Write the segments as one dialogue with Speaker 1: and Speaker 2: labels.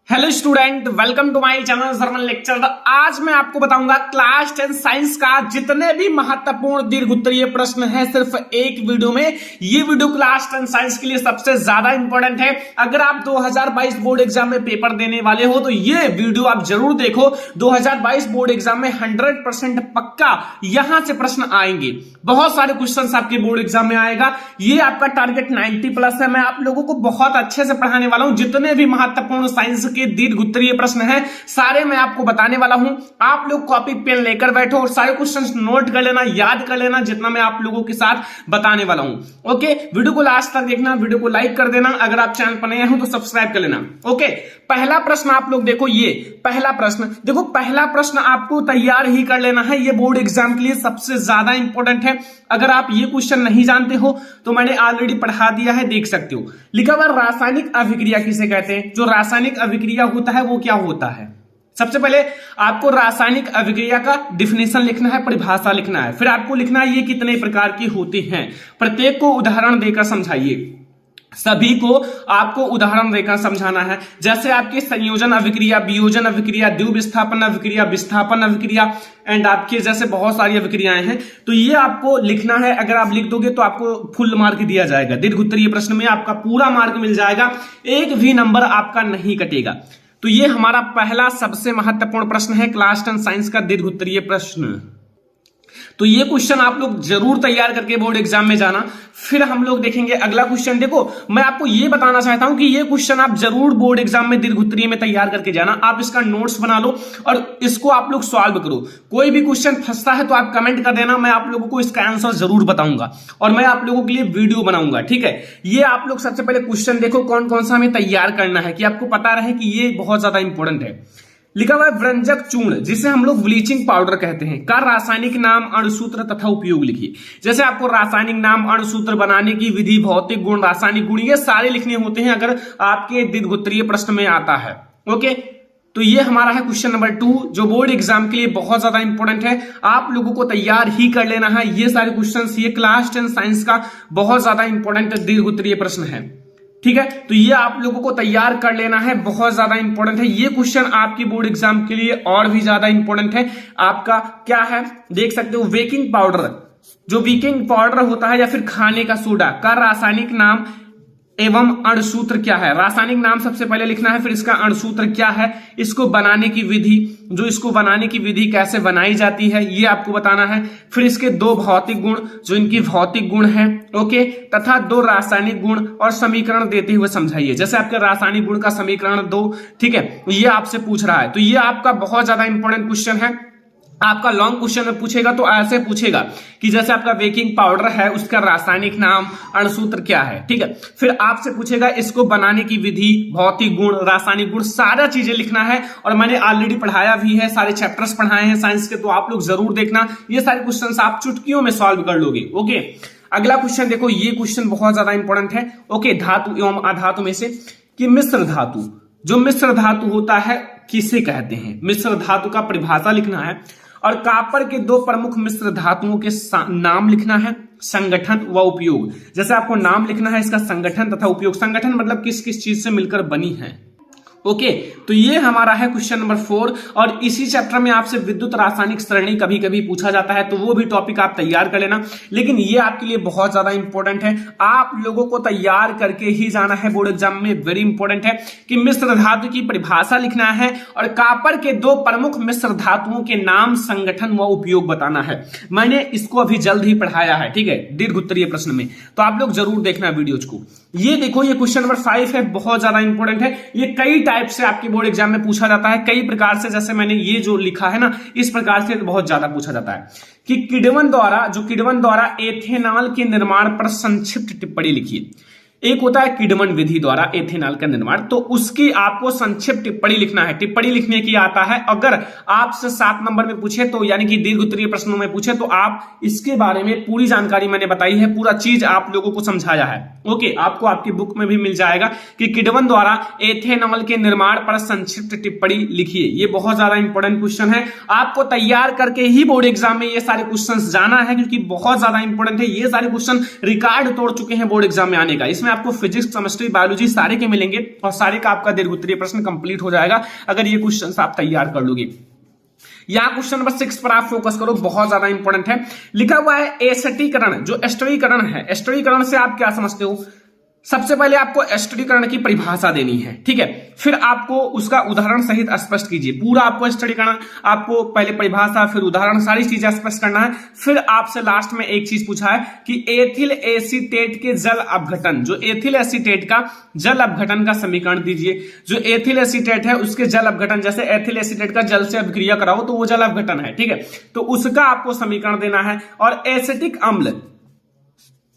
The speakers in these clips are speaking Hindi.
Speaker 1: Hello student, welcome to my channel sermon lecture. आज मैं आपको बताऊंगा क्लास 10 साइंस का जितने भी महत्वपूर्ण दीर्घ उत्तरीय प्रश्न है सिर्फ एक वीडियो में। ये वीडियो क्लास 10 साइंस के लिए सबसे ज्यादा इंपॉर्टेंट है। अगर आप 2022 बोर्ड एग्जाम में पेपर देने वाले हो तो ये वीडियो आप जरूर देखो। 2022 बोर्ड एग्जाम में 100% पक्का यहां से प्रश्न आएंगे। बहुत सारे क्वेश्चन आपके बोर्ड एग्जाम में आएगा। ये आपका टारगेट 90+ है। मैं आप लोगों को बहुत अच्छे से पढ़ाने वाला हूं। जितने भी महत्वपूर्ण साइंस के दीर्घ उत्तरीय प्रश्न हैं सारे मैं आपको बताने वाला हूं। आप लोग कॉपी पेन लेकर बैठो और सारे क्वेश्चंस नोट कर लेना, याद कर लेना जितना मैं आप लोगों के साथ बताने वाला हूं। ओके, वीडियो को लास्ट तक देखना, वीडियो को लाइक कर देना, अगर आप चैनल पर नए हो तो सब्सक्राइब कर लेना। ओके, पहला प्रश्न आप लोग देखो। ये पहला प्रश्न देखो, पहला प्रश्न आपको तैयार ही कर लेना है। ये बोर्ड एग्जाम के लिए सबसे ज्यादा इंपॉर्टेंट है। अगर आप ये क्वेश्चन नहीं जानते हो तो मैंने ऑलरेडी पढ़ा दिया है, देख सकते हो। लिखा हुआ रासायनिक अभिक्रिया किसे कहते हैं? जो रासायनिक अभिक्रिया होता है वो क्या होता है? सबसे पहले आपको रासायनिक अभिक्रिया का डिफिनेशन लिखना है, परिभाषा लिखना है। फिर आपको लिखना है ये कितने प्रकार की होती हैं। प्रत्येक को उदाहरण देकर समझाइए। सभी को आपको उदाहरण देकर समझाना है। जैसे आपके संयोजन अभिक्रिया, वियोजन अभिक्रिया, द्विविस्थापन अभिक्रिया, विस्थापन अभिक्रिया एंड आपके जैसे बहुत सारी अभिक्रियाएं हैं, तो ये आपको लिखना है। अगर आप लिख दोगे तो आपको फुल मार्क दिया जाएगा। दीर्घ उत्तरीय प्रश्न में आपका पूरा मार्क मिल जाएगा, एक भी नंबर आपका नहीं कटेगा। तो ये हमारा पहला सबसे महत्वपूर्ण प्रश्न है क्लास 10 साइंस का दीर्घ उत्तरीय प्रश्न। तो ये क्वेश्चन आप लोग जरूर तैयार करके बोर्ड एग्जाम में जाना। फिर हम लोग देखेंगे अगला क्वेश्चन। देखो, मैं आपको ये बताना चाहता हूं कि ये क्वेश्चन आप जरूर बोर्ड एग्जाम में दीर्घ उत्तरीय में तैयार करके जाना। आप इसका नोट्स बना लो और इसको आप लोग सॉल्व करो। कोई भी क्वेश्चन फंसता है तो आप कमेंट कर देना, मैं आप लोगों को इसका आंसर जरूर बताऊंगा और मैं आप लोगों के लिए वीडियो बनाऊंगा। ठीक है, ये आप लोग सबसे पहले क्वेश्चन देखो कौन कौन सा हमें तैयार करना है, कि आपको पता रहे कि ये बहुत ज्यादा इंपॉर्टेंट है। लिखा हुआ है व्यंजक चूर्ण, जिसे हम लोग ब्लीचिंग पाउडर कहते हैं, का रासायनिक नाम, अणुसूत्र तथा उपयोग लिखिए। जैसे आपको रासायनिक नाम, अणुसूत्र बनाने की विधि, भौतिक गुण, रासायनिक गुण, ये सारे लिखने होते हैं अगर आपके दीर्घ उत्तरीय प्रश्न में आता है। ओके, तो ये हमारा है क्वेश्चन नंबर 2, जो बोर्ड एग्जाम के लिए बहुत ज्यादा इंपॉर्टेंट है। आप लोगों को तैयार ही कर लेना है ये सारे क्वेश्चंस। ये क्लास 10 साइंस का बहुत ज्यादा इंपॉर्टेंट दीर्घ उत्तरीय प्रश्न है। ठीक है, तो ये आप लोगों को तैयार कर लेना है, बहुत ज्यादा इंपॉर्टेंट है। ये क्वेश्चन आपकी बोर्ड एग्जाम के लिए और भी ज्यादा इंपॉर्टेंट है। आपका क्या है देख सकते हो, बेकिंग पाउडर, जो बेकिंग पाउडर होता है या फिर खाने का सोडा का रासायनिक नाम एवं अणुसूत्र क्या है। रासायनिक नाम सबसे पहले लिखना है, फिर इसका अणुसूत्र क्या है, इसको बनाने की विधि, जो इसको बनाने की विधि कैसे बनाई जाती है ये आपको बताना है। फिर इसके 2 भौतिक गुण, जो इनकी भौतिक गुण है। ओके, तथा 2 रासायनिक गुण और समीकरण देते हुए समझाइए। जैसे आपके रासायनिक गुण का समीकरण 2, ठीक है, ये आपसे पूछ रहा है। तो ये आपका बहुत ज्यादा इंपॉर्टेंट क्वेश्चन है। आपका लॉन्ग क्वेश्चन में पूछेगा तो ऐसे पूछेगा कि जैसे आपका बेकिंग पाउडर है, उसका रासायनिक नाम, अणुसूत्र क्या है। ठीक है, फिर आपसे पूछेगा इसको बनाने की विधि, भौतिक गुण, रासायनिक गुण, सारा चीजें लिखना है। और मैंने ऑलरेडी पढ़ाया भी है, सारे चैप्टर्स पढ़ाए हैं साइंस के, तो आप लोग जरूर देखना। ये सारे क्वेश्चंस आप चुटकियों में सॉल्व कर लोगे। ओके, अगला क्वेश्चन देखो, ये क्वेश्चन बहुत ज्यादा इंपॉर्टेंट है। ओके, धातु एवं अधातु में से कि मिश्र धातु, जो मिश्र धातु होता है किसे कहते हैं। मिश्र धातु का परिभाषा लिखना है और कॉपर के 2 प्रमुख मिश्र धातुओं के नाम लिखना है, संगठन व उपयोग। जैसे आपको नाम लिखना है इसका संगठन तथा उपयोग। संगठन मतलब किस किस चीज से मिलकर बनी है। ओके, तो ये हमारा है क्वेश्चन नंबर 4। और इसी चैप्टर में आपसे विद्युत रासायनिक श्रेणी कभी कभी पूछा जाता है, तो वो भी टॉपिक आप तैयार कर लेना। लेकिन ये आपके लिए बहुत ज्यादा इंपॉर्टेंट है, आप लोगों को तैयार करके ही जाना है बोर्ड एग्जाम में। वेरी इंपॉर्टेंट है कि मिश्र धातु की परिभाषा लिखना है और कॉपर के 2 प्रमुख मिश्र धातुओं के नाम, संगठन व उपयोग बताना है। मैंने इसको अभी जल्द ही पढ़ाया है, ठीक है, दीर्घ उत्तरीय प्रश्न में, तो आप लोग जरूर देखना वीडियोज को। ये देखो, ये क्वेश्चन नंबर 5 है, बहुत ज्यादा इंपॉर्टेंट है। ये कई टाइप से आपके बोर्ड एग्जाम में पूछा जाता है, कई प्रकार से। जैसे मैंने ये जो लिखा है ना, इस प्रकार से बहुत ज्यादा पूछा जाता है कि किडवन द्वारा एथेनॉल के निर्माण पर संक्षिप्त टिप्पणी लिखिए। एक होता है किडमन विधि द्वारा एथेनॉल का निर्माण, तो उसकी आपको संक्षिप्त टिप्पणी लिखना है। टिप्पणी लिखने की आता है, अगर आपसे 7 नंबर में पूछे तो, यानी कि दीर्घ उत्तरीय प्रश्नों में पूछे तो आप इसके बारे में पूरी जानकारी मैंने बताई है, पूरा चीज आप लोगों को समझाया है। ओके, आपको आपकी बुक में भी मिल जाएगा कि किडवन द्वारा एथेनॉल के निर्माण पर संक्षिप्त टिप्पणी लिखिए। ये बहुत ज्यादा इंपॉर्टेंट क्वेश्चन है, आपको तैयार करके ही बोर्ड एग्जाम में ये सारे क्वेश्चन जाना है, क्योंकि बहुत ज्यादा इंपॉर्टेंट है। ये सारे क्वेश्चन रिकॉर्ड तोड़ चुके हैं बोर्ड एग्जाम में आने का। इसमें आपको फिजिक्स, केमिस्ट्री, बायोलॉजी सारे के मिलेंगे और सारे का आपका दीर्घोत्तरीय प्रश्न कंप्लीट हो जाएगा अगर ये क्वेश्चन आप तैयार कर लोगे। यहां क्वेश्चन नंबर 6 पर आप फोकस करो, बहुत ज्यादा इंपॉर्टेंट है। लिखा हुआ है एस्टरीकरण। जो एस्टरीकरण है, एस्टरीकरण से आप क्या समझते हो? सबसे पहले आपको एस्टरीकरण की परिभाषा देनी है, ठीक है। फिर आपको उसका उदाहरण सहित स्पष्ट कीजिए। पूरा आपको एस्टरीकरण, आपको पहले परिभाषा, फिर उदाहरण, सारी चीजें स्पष्ट करना है। फिर आपसे लास्ट में एक चीज पूछा है कि एथिल एसीटेट के जल अपघटन, जो एथिल एसीटेट का जल अपघटन का समीकरण दीजिए। जो एथिल एसीटेट है उसके जल अपघटन, जैसे एथिल एसीटेट का जल से अभिक्रिया कराओ तो वो जल अपघटन है, ठीक है। तो उसका आपको समीकरण देना है। और एसिटिक अम्ल,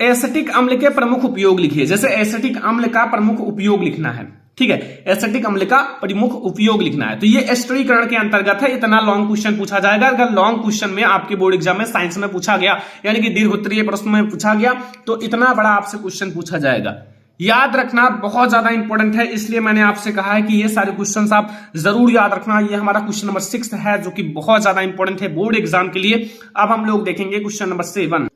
Speaker 1: एसिटिक अम्ल के प्रमुख उपयोग लिखिए। जैसे एसिटिक अम्ल का प्रमुख उपयोग लिखना है, ठीक है, एसिटिक अम्ल का प्रमुख उपयोग लिखना है। तो ये एस्टरीकरण के अंतर्गत है। इतना लॉन्ग क्वेश्चन पूछा जाएगा। अगर लॉन्ग क्वेश्चन में आपके बोर्ड एग्जाम में साइंस में पूछा गया, यानी कि दीर्घोत्तरीय प्रश्न में पूछा गया, तो इतना बड़ा आपसे क्वेश्चन पूछा जाएगा। याद रखना बहुत ज्यादा इंपॉर्टेंट है, इसलिए मैंने आपसे कहा है कि ये सारे क्वेश्चंस आप जरूर याद रखना। ये हमारा क्वेश्चन नंबर 6 है जो कि बहुत ज्यादा इंपॉर्टेंट है बोर्ड एग्जाम के लिए। अब हम लोग देखेंगे क्वेश्चन नंबर 7।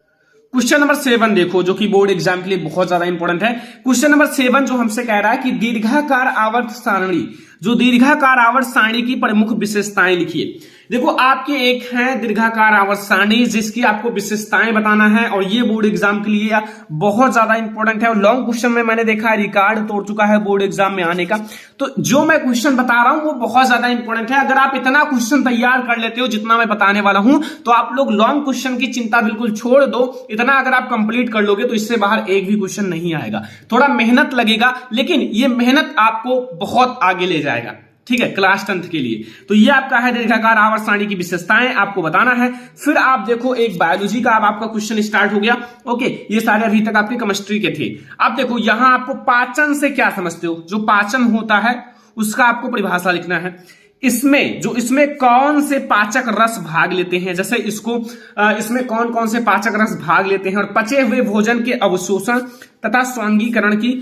Speaker 1: क्वेश्चन नंबर 7 देखो, जो कि बोर्ड एग्जाम के लिए बहुत ज्यादा इंपॉर्टेंट है। क्वेश्चन नंबर 7 जो हमसे कह रहा है कि दीर्घाकार आवर्त सारणी, जो दीर्घाकार आवर्त सारणी की प्रमुख विशेषताएं लिखिए। देखो आपके एक है दीर्घाकार आवर्त सारणी जिसकी आपको विशेषताएं बताना है, और ये बोर्ड एग्जाम के लिए बहुत ज्यादा इंपॉर्टेंट है। और लॉन्ग क्वेश्चन में मैंने देखा है रिकॉर्ड तोड़ चुका है बोर्ड एग्जाम में आने का। तो जो मैं क्वेश्चन बता रहा हूं वो बहुत ज्यादा इंपॉर्टेंट है। अगर आप इतना क्वेश्चन तैयार कर लेते हो जितना मैं बताने वाला हूं, तो आप लोग लॉन्ग क्वेश्चन की चिंता बिल्कुल छोड़ दो। इतना अगर आप कंप्लीट कर लोगे तो इससे बाहर एक भी क्वेश्चन नहीं आएगा। थोड़ा मेहनत लगेगा, लेकिन ये मेहनत आपको बहुत आगे ले जाएगा, ठीक है, क्लास 10th के लिए। तो ये आपका है दीर्घाकार आवर्त सारणी की विशेषताएं, आपको बताना है। फिर आप देखो एक बायोलॉजी का अब आपका क्वेश्चन स्टार्ट हो गया। ओके, ये सारे अभी तक आपके केमिस्ट्री के थे। अब देखो यहां आपको पाचन से क्या समझते हो? जो पाचन होता है उसका आपको परिभाषा लिखना है। इसमें कौन से पाचक रस भाग लेते हैं, जैसे इसमें कौन कौन से पाचक रस भाग लेते हैं, और पचे हुए भोजन के अवशोषण तथा स्वांगीकरण की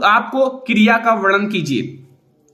Speaker 1: आपको क्रिया का वर्णन कीजिए।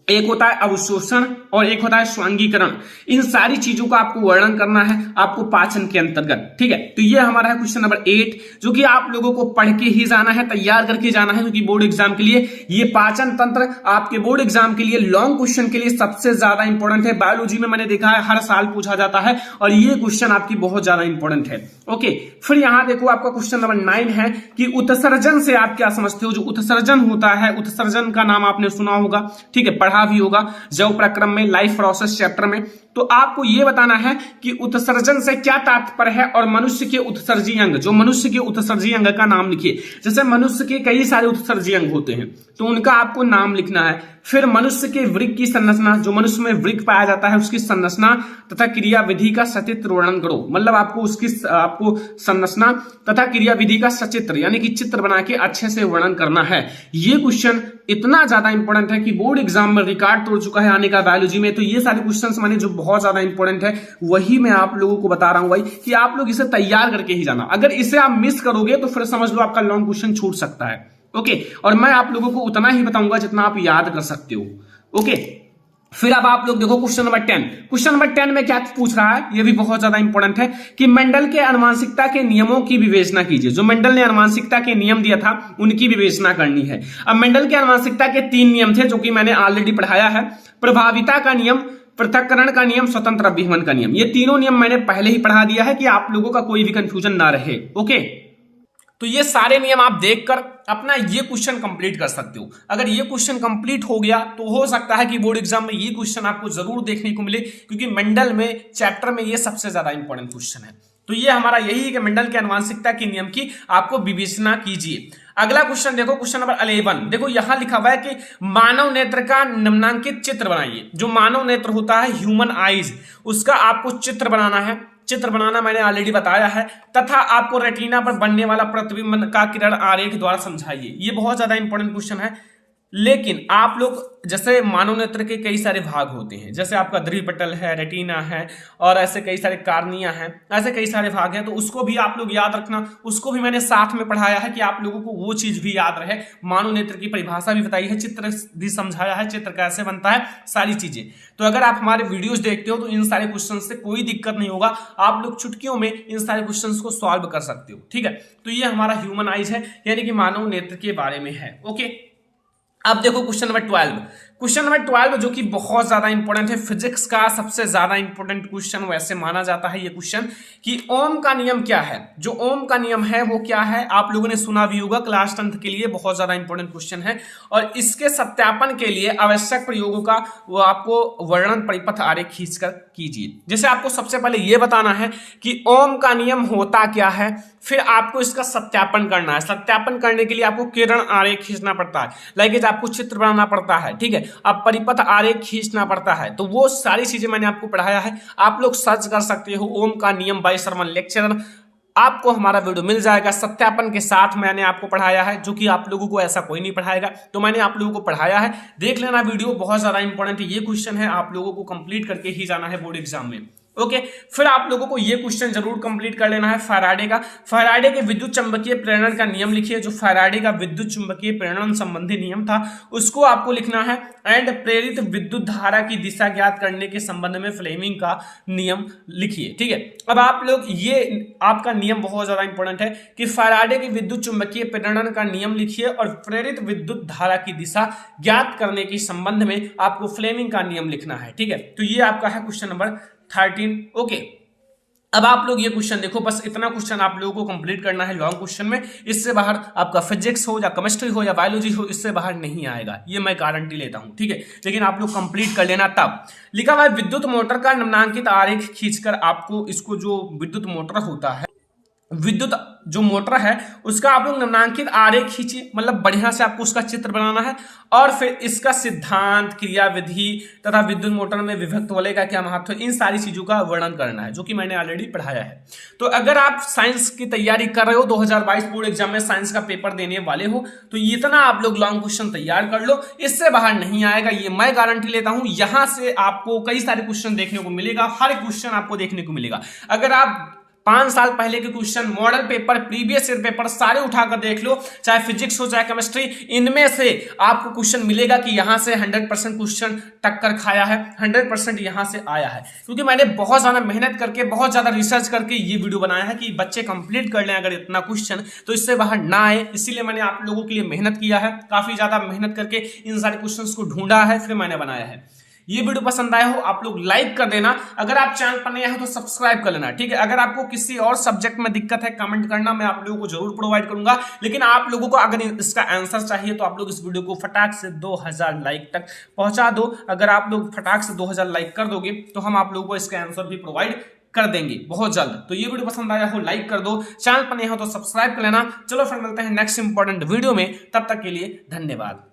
Speaker 1: एक होता है अवशोषण और एक होता है स्वांगीकरण। इन सारी चीजों का आपको वर्णन करना है आपको पाचन के अंतर्गत, ठीक है। तो ये हमारा है क्वेश्चन नंबर 8, जो कि आप लोगों को पढ़ के ही जाना है, तैयार करके जाना है, क्योंकि बोर्ड एग्जाम के लिए ये पाचन तंत्र आपके बोर्ड एग्जाम के लिए लॉन्ग क्वेश्चन के लिए सबसे ज्यादा इंपॉर्टेंट है। बायोलॉजी में मैंने देखा है हर साल पूछा जाता है, और ये क्वेश्चन आपकी बहुत ज्यादा इंपॉर्टेंट है। ओके, फिर यहां देखो आपका क्वेश्चन नंबर 9 है कि उत्सर्जन से आप क्या समझते हो? जो उत्सर्जन होता है, उत्सर्जन का नाम आपने सुना होगा, ठीक है, पढ़ा भी होगा जैव प्रक्रम में, लाइफ प्रोसेस चैप्टर में। तो आपको यह बताना है कि उत्सर्जन से क्या तात्पर्य है, और मनुष्य के उत्सर्जी अंग, जो मनुष्य के उत्सर्जी अंग का नाम लिखिए। जैसे मनुष्य के कई सारे उत्सर्जी अंग होते हैं, तो उनका आपको नाम लिखना है। फिर मनुष्य के वृक्क की संरचना, जो मनुष्य में वृक्क पाया जाता है उसकी संरचना तथा क्रिया विधि का सचित्र वर्णन करो। मतलब आपको संरचना तथा क्रिया विधि का सचित्र यानी कि चित्र बना के अच्छे से वर्णन करना है। ये क्वेश्चन इतना ज्यादा इंपॉर्टेंट है कि बोर्ड एग्जाम में रिकॉर्ड तोड़ चुका है आने का बायोलॉजी में। तो ये सारे क्वेश्चंस मैंने जो बहुत ज्यादा इंपॉर्टेंट है वही मैं आप लोगों को बता रहा हूं भाई, कि आप लोग इसे तैयार करके ही जाना। अगर इसे आप मिस करोगे तो फिर समझ लो आपका लॉन्ग क्वेश्चन छूट सकता है। ओके, और मैं आप लोगों को उतना ही बताऊंगा जितना आप याद कर सकते हो। ओके, फिर अब आप लोग देखो क्वेश्चन नंबर 10। क्वेश्चन नंबर 10 में क्या पूछ रहा है, ये भी बहुत ज्यादा इंपॉर्टेंट है कि मेंडल के आनुवंशिकता के नियमों की विवेचना कीजिए। जो मेंडल ने आनुवंशिकता के नियम दिया था उनकी विवेचना करनी है। अब मेंडल के आनुवंशिकता के 3 नियम थे जो कि मैंने ऑलरेडी पढ़ाया है। प्रभाविता का नियम, पृथक्करण का नियम, स्वतंत्र अभिगमन का नियम। ये तीनों नियम मैंने पहले ही पढ़ा दिया है कि आप लोगों का कोई भी कंफ्यूजन ना रहे। ओके, तो ये सारे नियम आप देखकर अपना ये क्वेश्चन कंप्लीट कर सकते हो। अगर ये क्वेश्चन कंप्लीट हो गया तो हो सकता है कि बोर्ड एग्जाम में ये क्वेश्चन आपको जरूर देखने को मिले, क्योंकि मेंडल में चैप्टर में ये सबसे ज्यादा इंपॉर्टेंट क्वेश्चन है। तो ये हमारा यही है कि मेंडल के आनुवंशिकता के नियम की आपको विवेचना कीजिए। अगला क्वेश्चन देखो, क्वेश्चन नंबर 11। देखो यहां लिखा हुआ है कि मानव नेत्र का निम्नांकित चित्र बनाइए। जो मानव नेत्र होता है, ह्यूमन आईज, उसका आपको चित्र बनाना है। चित्र बनाना मैंने ऑलरेडी बताया है। तथा आपको रेटिना पर बनने वाला प्रतिबिंब का किरण आरेख द्वारा समझाइए। ये बहुत ज्यादा इंपॉर्टेंट क्वेश्चन है। लेकिन आप लोग जैसे मानव नेत्र के कई सारे भाग होते हैं, जैसे आपका दृष्टिपटल है, रेटिना है, और ऐसे कई सारे कार्निया हैं, ऐसे कई सारे भाग हैं, तो उसको भी आप लोग याद रखना। उसको भी मैंने साथ में पढ़ाया है कि आप लोगों को वो चीज भी याद रहे। मानव नेत्र की परिभाषा भी बताई है, चित्र भी समझाया है, चित्र कैसे बनता है, सारी चीजें। तो अगर आप हमारे वीडियोस देखते हो तो इन सारे क्वेश्चन से कोई दिक्कत नहीं होगा, आप लोग चुटकियों में इन सारे क्वेश्चंस को सॉल्व कर सकते हो। ठीक है, तो ये हमारा ह्यूमन आइज है, यानी कि मानव नेत्र के बारे में है। ओके, अब देखो क्वेश्चन नंबर 12। क्वेश्चन नंबर 12 जो कि बहुत ज्यादा इंपॉर्टेंट है, फिजिक्स का सबसे ज्यादा इंपॉर्टेंट क्वेश्चन वैसे माना जाता है ये क्वेश्चन, कि ओम का नियम क्या है। जो ओम का नियम है वो क्या है, आप लोगों ने सुना भी होगा, क्लास 10th के लिए बहुत ज्यादा इंपॉर्टेंट क्वेश्चन है। और इसके सत्यापन के लिए आवश्यक प्रयोगों का वो आपको वर्णन परिपथ आरेख खींचकर कीजिए। जैसे आपको सबसे पहले ये बताना है कि ओम का नियम होता क्या है, फिर आपको इसका सत्यापन करना है। सत्यापन करने के लिए आपको किरण आरेख खींचना पड़ता है, लाइक आपको चित्र बनाना पड़ता है। ठीक है, अब परिपथ आरेख खींचना पड़ता है, तो वो सारी चीजें मैंने आपको पढ़ाया है। आप लोग सर्च कर सकते हो ओम का नियम बाय सरमन लेक्चरर, आपको हमारा वीडियो मिल जाएगा। सत्यापन के साथ मैंने आपको पढ़ाया है, जो कि आप लोगों को ऐसा कोई नहीं पढ़ाएगा, तो मैंने आप लोगों को पढ़ाया है, देख लेना वीडियो, बहुत ज्यादा इंपॉर्टेंट है। ये क्वेश्चन है, आप लोगों को कंप्लीट करके ही जाना है बोर्ड एग्जाम में। ओके, फिर आप लोगों को ये क्वेश्चन जरूर कंप्लीट कर लेना है फैराडे का। फैराडे के विद्युत चुंबकीय प्रेरण का नियम लिखिए। जो फैराडे का विद्युत चुंबकीय प्रेरण संबंधी नियम था उसको आपको लिखना है। एंड प्रेरित विद्युत धारा की दिशा ज्ञात करने के संबंध में फ्लेमिंग का नियम लिखिए। ठीक है, अब आप लोग ये आपका नियम बहुत ज्यादा इंपॉर्टेंट है कि फैराडे के विद्युत चुंबकीय प्रेरण का नियम लिखिए और प्रेरित विद्युत धारा की दिशा ज्ञात करने के संबंध में आपको फ्लेमिंग का नियम लिखना है। ठीक है, तो ये आपका है क्वेश्चन नंबर 13। ओके, अब आप लोग ये क्वेश्चन देखो, बस इतना क्वेश्चन आप लोगों को कंप्लीट करना है लॉन्ग क्वेश्चन में। इससे बाहर आपका फिजिक्स हो या केमिस्ट्री हो या बायोलॉजी हो, इससे बाहर नहीं आएगा, ये मैं गारंटी लेता हूं। ठीक है, लेकिन आप लोग कंप्लीट कर लेना। तब लिखा हुआ है विद्युत मोटर का निम्नांकित आरेख खींचकर आपको इसको, जो विद्युत मोटर होता है, विद्युत जो मोटर है उसका आप लोग निम्नांकित आरेख खींचिए, मतलब बढ़िया से आपको उसका चित्र बनाना है। और फिर इसका सिद्धांत, क्रियाविधि तथा विद्युत मोटर में विभक्त वलय का क्या महत्व है, इन सारी चीजों का वर्णन करना है, जो कि मैंने ऑलरेडी पढ़ाया है। तो अगर आप साइंस की तैयारी कर रहे हो, 2022 बोर्ड एग्जाम में साइंस का पेपर देने वाले हो, तो इतना आप लोग लॉन्ग क्वेश्चन तैयार कर लो, इससे बाहर नहीं आएगा, ये मैं गारंटी लेता हूं। यहां से आपको कई सारे क्वेश्चन देखने को मिलेगा, हर एक क्वेश्चन आपको देखने को मिलेगा। अगर आप 5 साल पहले के question, model paper, previous year paper सारे उठाकर देख लो, चाहे फिजिक्स हो चाहे केमिस्ट्री, इनमें से आपको क्वेश्चन मिलेगा कि यहां से 100% क्वेश्चन टक्कर खाया है, 100% यहां से आया है। क्योंकि मैंने बहुत ज्यादा मेहनत करके, बहुत ज्यादा रिसर्च करके ये वीडियो बनाया है कि बच्चे कंप्लीट कर लें अगर इतना क्वेश्चन, तो इससे बाहर ना आए। इसीलिए मैंने आप लोगों के लिए मेहनत किया है, काफी ज्यादा मेहनत करके इन सारे क्वेश्चन को ढूंढा है, फिर मैंने बनाया है। ये वीडियो पसंद आया हो आप लोग लाइक कर देना, अगर आप चैनल पर नए हो तो सब्सक्राइब कर लेना। ठीक है, अगर आपको किसी और सब्जेक्ट में दिक्कत है कमेंट करना, मैं आप लोगों को जरूर प्रोवाइड करूंगा। लेकिन आप लोगों को अगर इसका आंसर चाहिए तो आप लोग इस वीडियो को फटाक से 2000 लाइक तक पहुंचा दो। अगर आप लोग फटाक से 2000 लाइक कर दोगे तो हम आप लोगों को इसका आंसर भी प्रोवाइड कर देंगे बहुत जल्द। तो ये वीडियो पसंद आया हो लाइक कर दो, चैनल पर नए हो तो सब्सक्राइब कर लेना। चलो फिर मिलते हैं नेक्स्ट इंपॉर्टेंट वीडियो में, तब तक के लिए धन्यवाद।